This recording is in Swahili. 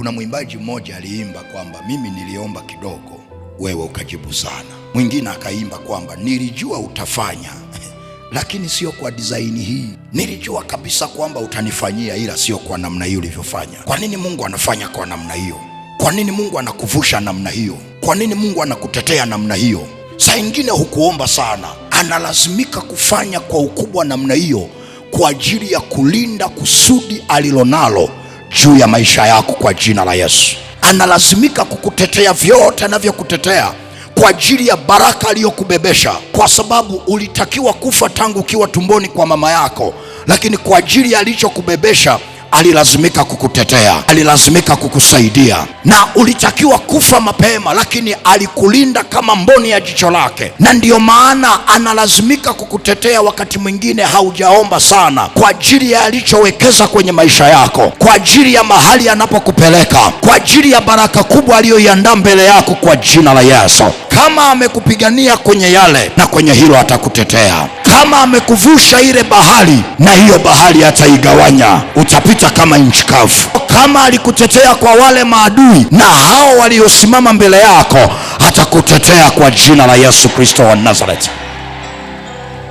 Kuna mwimbaji mmoja aliimba kwamba mimi niliomba kidogo, wewe ukajibu sana. Mwingine akaimba kwamba nilijua utafanya lakini sio kwa design hii. Nilijua kabisa kwamba utanifanyia, ila sio kwa namna hiyo ulivyofanya. Kwa nini Mungu anafanya kwa namna hiyo? Kwa nini Mungu anakuvusha namna hiyo? Kwa nini Mungu anakutetea namna hiyo? Saa ingine hukuomba sana, analazimika kufanya kwa ukubwa namna hiyo kwa ajili ya kulinda kusudi alilonalo juu ya maisha yako kwa jina la Yesu. Analazimika kukutetea vyote anavyokutetea kwa ajili ya baraka aliyokubebesha, kwa sababu ulitakiwa kufa tangu ukiwa tumboni kwa mama yako, lakini kwa ajili ya alichokubebesha alilazimika kukutetea, alilazimika kukusaidia. Na ulitakiwa kufa mapema, lakini alikulinda kama mboni ya jicho lake. Na ndiyo maana analazimika kukutetea wakati mwingine haujaomba sana, kwa ajili ya alichowekeza kwenye maisha yako, kwa ajili ya mahali anapokupeleka, kwa ajili ya baraka kubwa aliyoiandaa mbele yako kwa jina la Yesu. Kama amekupigania kwenye yale, na kwenye hilo atakutetea. Kama amekuvusha ile bahari, na hiyo bahari ataigawanya, utapita kama nchi kavu. Kama alikutetea kwa wale maadui na hao waliosimama mbele yako, atakutetea kwa jina la Yesu Kristo wa Nazareti.